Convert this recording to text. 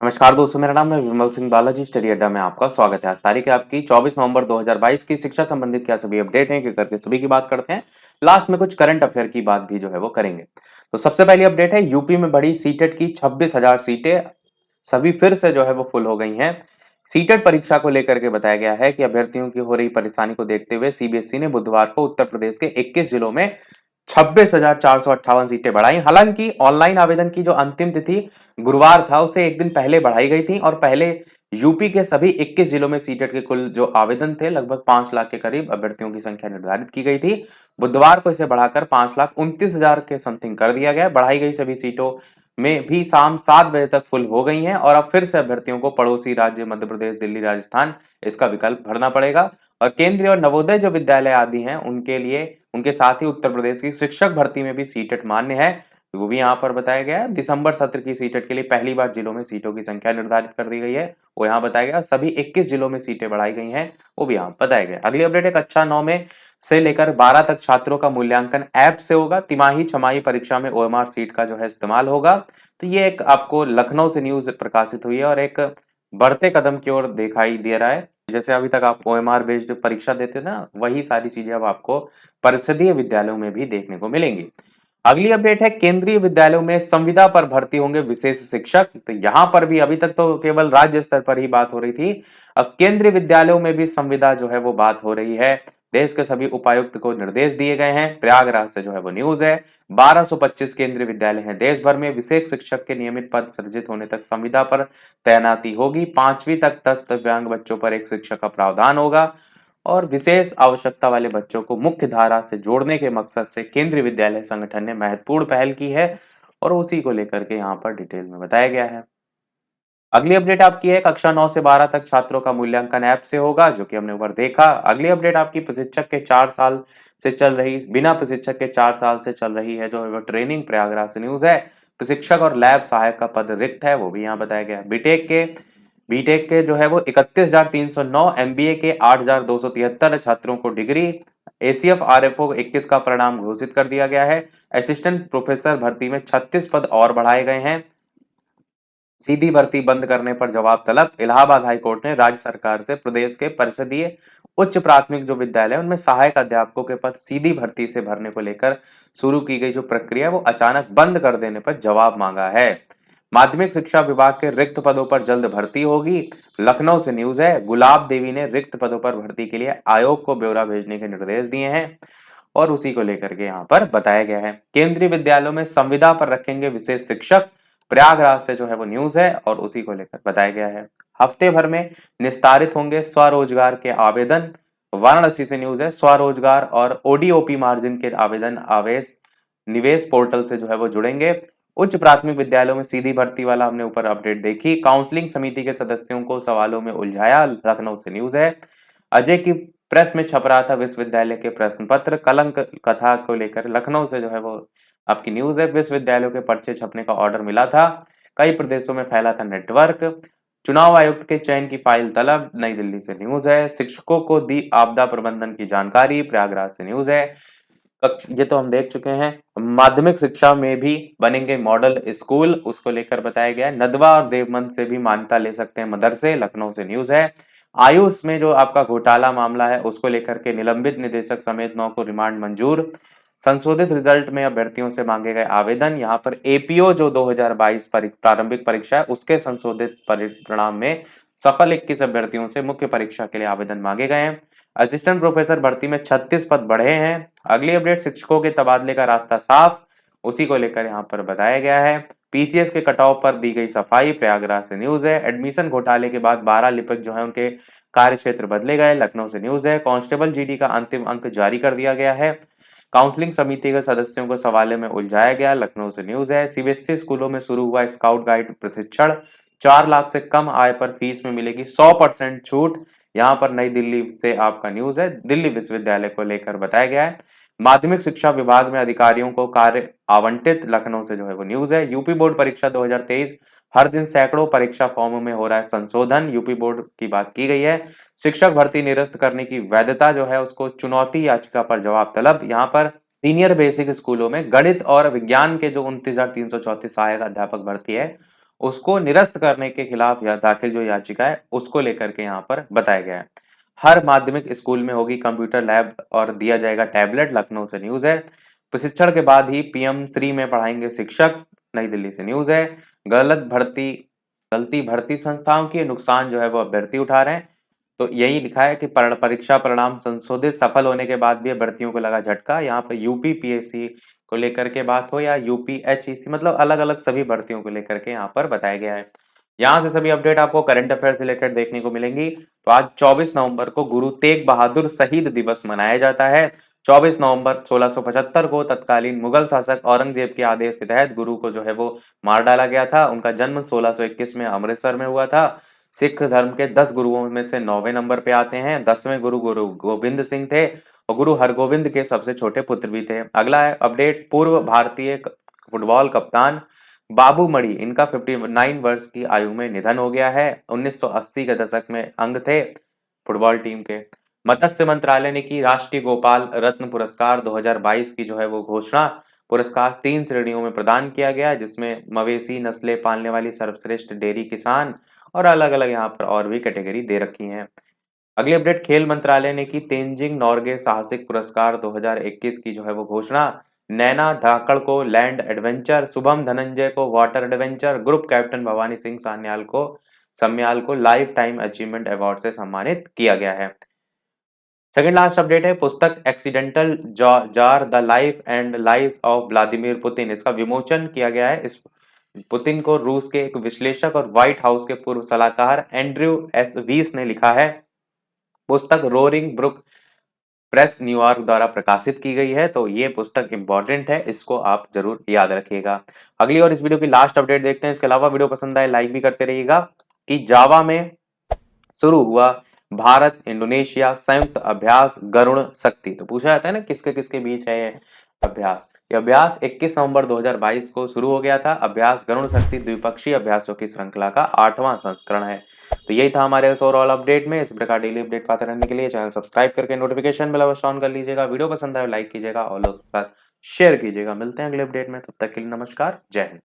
नमस्कार दोस्तों, मेरा नाम है विमल सिंह बालाजी। स्टडी अड्डा में आपका स्वागत है। आज तारीख है आपकी 24 नवंबर 2022 की। शिक्षा संबंधित क्या सभी अपडेट हैं कि करके सभी की बात करते हैं। लास्ट में कुछ करंट अफेयर की बात भी जो है वो करेंगे। तो सबसे पहली अपडेट है, यूपी में बढ़ी सीटेट की 26,000 सीटें सभी फिर से जो है वो फुल हो गई हैं। सीटेट परीक्षा को लेकर के बताया गया है कि अभ्यर्थियों की हो रही परेशानी को देखते हुए सीबीएसई ने बुधवार को उत्तर प्रदेश के 21 जिलों में 26,458 सीटें बढ़ाई। हालांकि ऑनलाइन आवेदन की जो अंतिम तिथि गुरुवार था, उसे एक दिन पहले बढ़ाई गई थी और पहले यूपी के सभी 21 जिलों में सीटेट के कुल जो आवेदन थे, लगभग 5 लाख के करीब अभ्यर्थियों की संख्या निर्धारित की गई थी। बुधवार को इसे बढ़ाकर 5,29,000 के समथिंग कर दिया गया। बढ़ाई गई सभी सीटों में भी शाम 7 बजे तक फुल हो गई हैं और अब फिर से अभ्यर्थियों को पड़ोसी राज्य मध्य प्रदेश, दिल्ली, राजस्थान इसका विकल्प भरना पड़ेगा। और केंद्रीय और नवोदय जो विद्यालय आदि हैं, उनके लिए उनके साथ ही उत्तर प्रदेश की शिक्षक भर्ती में भी सीटेट मान्य है। वो भी यहाँ पर बताया गया है। दिसंबर सत्र की सीटेट के लिए पहली बार जिलों में सीटों की संख्या निर्धारित कर दी गई है, वो यहाँ बताया गया। सभी 21 जिलों में सीटें बढ़ाई गई हैं, वो भी यहाँ बताया गया। अगली अपडेट है, कक्षा 9 में से लेकर 12 तक छात्रों का मूल्यांकन ऐप से होगा। तिमाही छमाही परीक्षा में ओएमआर सीट का जो है इस्तेमाल होगा। तो ये एक आपको लखनऊ से न्यूज प्रकाशित हुई है और एक बढ़ते कदम की ओर दिखाई दे रहा है। जैसे अभी तक आप ओएमआर बेस्ड परीक्षा देते थे ना, वही सारी चीजें अब आपको परिषदीय विद्यालयों में भी देखने को मिलेंगी। अगली अपडेट है, केंद्रीय विद्यालयों में संविदा पर भर्ती होंगे विशेष शिक्षक। तो यहां पर भी अभी तक तो केवल राज्य स्तर पर ही बात हो रही थी, अब केंद्रीय विद्यालयों में भी संविदा जो है वो बात हो रही है। देश के सभी उपायुक्त को निर्देश दिए गए हैं। प्रयागराज से जो है वो न्यूज है। 1225 केंद्रीय विद्यालय हैं देश भर में। विशेष शिक्षक के नियमित पद सृजित होने तक संविदा पर तैनाती होगी। 5वीं तक 10 दिव्यांग बच्चों पर एक शिक्षक का प्रावधान होगा और विशेष आवश्यकता वाले बच्चों को मुख्य धारा से जोड़ने के मकसद से केंद्रीय विद्यालय संगठन ने महत्वपूर्ण पहल की है और उसी को लेकर के यहाँ पर डिटेल में बताया गया है। अगली अपडेट आपकी है, कक्षा 9 से 12 तक छात्रों का मूल्यांकन ऐप से होगा, जो कि हमने ऊपर देखा। अगली अपडेट आपकी प्रशिक्षक के 4 साल से चल रही बिना प्रशिक्षक के 4 साल से चल रही है जो है वो ट्रेनिंग। प्रयागराज से न्यूज है। प्रशिक्षक और लैब सहायक का पद रिक्त है, वो भी यहाँ बताया गया। बीटेक के जो है वो 31,309, एमबीए के 8,273 छात्रों को डिग्री। एसीएफ आरएफओ 21 का परिणाम घोषित कर दिया गया है। असिस्टेंट प्रोफेसर भर्ती में 36 पद और बढ़ाए गए हैं। सीधी भर्ती बंद करने पर जवाब तलब। इलाहाबाद हाईकोर्ट ने राज्य सरकार से प्रदेश के परिषदीय उच्च प्राथमिक जो विद्यालय उनमें सहायक अध्यापकों के पद सीधी भर्ती से भरने को लेकर शुरू की गई जो प्रक्रिया वो अचानक बंद कर देने पर जवाब मांगा है। माध्यमिक शिक्षा विभाग के रिक्त पदों पर जल्द भर्ती होगी। लखनऊ से न्यूज है। गुलाब देवी ने रिक्त पदों पर भर्ती के लिए आयोग को ब्यौरा भेजने के निर्देश दिए हैं और उसी को लेकर के यहाँ पर बताया गया है। केंद्रीय विद्यालयों में संविदा पर रखेंगे विशेष शिक्षक। प्रयागराज से जो है वो न्यूज है और उसी को लेकर बताया गया है। हफ्ते भर में निस्तारित होंगे स्वरोजगार के आवेदन। वाराणसी से न्यूज है। स्वरोजगार और ओडीओपी मार्जिन के आवेदन आवेश निवेश पोर्टल से जो है वो जुड़ेंगे। उच्च प्राथमिक विद्यालयों में सीधी भर्ती वाला हमने ऊपर अपडेट देखी। काउंसलिंग समिति के सदस्यों को सवालों में उलझाया। लखनऊ से न्यूज है। अजय की प्रेस में छप रहा था विश्वविद्यालय के प्रश्न पत्र। कलंक कथा को लेकर लखनऊ से जो है वो आपकी न्यूज है। विश्वविद्यालयों के पर्चे छपने का ऑर्डर मिला था। कई प्रदेशों में फैला था नेटवर्क। चुनाव आयुक्त के चयन की फाइल तलब। नई दिल्ली से न्यूज है। शिक्षकों को दी आपदा प्रबंधन की जानकारी। प्रयागराज से न्यूज है। ये तो हम देख चुके हैं। माध्यमिक शिक्षा में भी बनेंगे मॉडल स्कूल, उसको लेकर बताया गया है। नदवा और देवबंद से भी मान्यता ले सकते हैं मदरसे। लखनऊ से न्यूज है। आयुष में जो आपका घोटाला मामला है, उसको लेकर के निलंबित निदेशक समेत 9 को रिमांड मंजूर। संशोधित रिजल्ट में अभ्यर्थियों से मांगे गए आवेदन। यहाँ पर एपीओ जो 2022 प्रारंभिक परीक्षा है, उसके संशोधित परिणाम में सफल 21 अभ्यर्थियों से मुख्य परीक्षा के लिए आवेदन मांगे गए हैं। असिस्टेंट प्रोफेसर भर्ती में 36 पद बढ़े हैं। अगली अपडेट, शिक्षकों के तबादले का रास्ता साफ, उसी को लेकर यहाँ पर बताया गया है। पीसीएस के कटऑफ पर दी गई सफाई। प्रयागराज से न्यूज है। एडमिशन घोटाले के बाद 12 लिपिक जो है उनके कार्य क्षेत्र बदले गए। लखनऊ से न्यूज है। कांस्टेबल जीडी का अंतिम अंक जारी कर दिया गया है। काउंसलिंग समिति के सदस्यों को सवाले में उलझाया गया। लखनऊ से न्यूज है। सीबीएसई स्कूलों में शुरू हुआ स्काउट गाइड प्रशिक्षण। 4 लाख से कम आय पर फीस में मिलेगी 100% छूट। यहाँ पर नई दिल्ली से आपका न्यूज है। दिल्ली विश्वविद्यालय को लेकर बताया गया है। माध्यमिक शिक्षा विभाग में अधिकारियों को कार्य आवंटित। लखनऊ से जो है वो न्यूज है। यूपी बोर्ड परीक्षा 2023, हर दिन सैकड़ों परीक्षा फॉर्म में हो रहा है संशोधन। यूपी बोर्ड की बात की गई है। शिक्षक भर्ती निरस्त करने की वैधता जो है उसको चुनौती याचिका पर जवाब तलब। यहाँ पर सीनियर बेसिक स्कूलों में गणित और विज्ञान के जो 29,334 सहायक अध्यापक भर्ती है, उसको निरस्त करने के खिलाफ या दाखिल जो याचिका है उसको लेकर के यहाँ पर बताया गया है। हर माध्यमिक स्कूल में होगी कंप्यूटर लैब और दिया जाएगा टैबलेट, लखनऊ से न्यूज है। प्रशिक्षण के बाद ही पीएम श्री में पढ़ाएंगे शिक्षक, नई दिल्ली से न्यूज है। गलत भर्ती गलती भर्ती संस्थाओं की, नुकसान जो है वो अभ्यर्थी उठा रहे हैं। तो यही लिखा है कि परीक्षा परिणाम संशोधित, सफल होने के बाद भी अभ्यर्थियों को लगा झटका। यहाँ पर यूपी पीएससी को लेकर के बात हो या यूपी एचईसी, मतलब अलग अलग सभी भर्तियों को लेकर के यहाँ पर बताया गया है। यहाँ से सभी अपडेट आपको करंट अफेयर से रिलेटेड देखने को मिलेंगी। तो आज 24 नवंबर को गुरु तेग बहादुर शहीद दिवस मनाया जाता है। 24 नवंबर 1675 को तत्कालीन मुगल शासक औरंगजेब के आदेश के तहत गुरु को जो है वो मार डाला गया था। उनका जन्म 1621 में अमृतसर में हुआ था। सिख धर्म के 10 गुरुओं में से 9वें नंबर पे आते हैं। 10वें गुरु गुरु गोविंद सिंह थे और गुरु हरगोविंद के सबसे छोटे पुत्र भी थे। अगला है अपडेट, पूर्व भारतीय फुटबॉल कप्तान बाबू मणि, इनका 59 वर्ष की आयु में निधन हो गया है। 1980 के दशक में अंग थे फुटबॉल टीम के। मत्स्य मंत्रालय ने की राष्ट्रीय गोपाल रत्न पुरस्कार 2022 की जो है वो घोषणा। पुरस्कार 3 श्रेणियों में प्रदान किया गया है, जिसमें मवेशी नस्लें पालने वाली सर्वश्रेष्ठ डेयरी किसान और अलग अलग यहाँ पर और भी कैटेगरी दे रखी हैं। अगली अपडेट, खेल मंत्रालय ने की तेंजिंग नोर्गे साहसिक पुरस्कार 2021 की जो है वो घोषणा। नैना धाकड़ को लैंड एडवेंचर, शुभम धनंजय को water adventure, group captain Bhawani Singh Samyal को लाइफ टाइम अचीवमेंट अवार्ड से सम्मानित किया गया है। सेकंड लास्ट अपडेट है, पुस्तक accidental jar the life and life of Vladimir Putin, इसका विमोचन किया गया है। इस पुतिन को रूस के एक विश्लेषक और व्हाइट हाउस के पूर्व सलाहकार एंड्रयू एस वीस ने लिखा है। पुस्तक रोरिंग ब्रुक प्रेस न्यूयॉर्क द्वारा प्रकाशित की गई है। तो ये पुस्तक इंपॉर्टेंट है, इसको आप जरूर याद रखिएगा। अगली और इस वीडियो की लास्ट अपडेट देखते हैं। इसके अलावा वीडियो पसंद आए लाइक भी करते रहिएगा। कि जावा में शुरू हुआ भारत इंडोनेशिया संयुक्त अभ्यास गरुण शक्ति। तो पूछा जाता है ना किसके किसके बीच है ये अभ्यास। ये अभ्यास 21 नवंबर 2022 को शुरू हो गया था। अभ्यास गरुण शक्ति द्विपक्षीय अभ्यासों की श्रृंखला का 8वां संस्करण है। तो यही था हमारे ओवरऑल अपडेट में। इस प्रकार डेली अपडेट पाते रहने के लिए चैनल सब्सक्राइब करके नोटिफिकेशन बेल अवश्य ऑन कर लीजिएगा। वीडियो पसंद आए लाइक कीजिएगा और लोगों के साथ शेयर कीजिएगा। मिलते हैं अगले अपडेट में, तब तक के लिए नमस्कार, जय हिंद।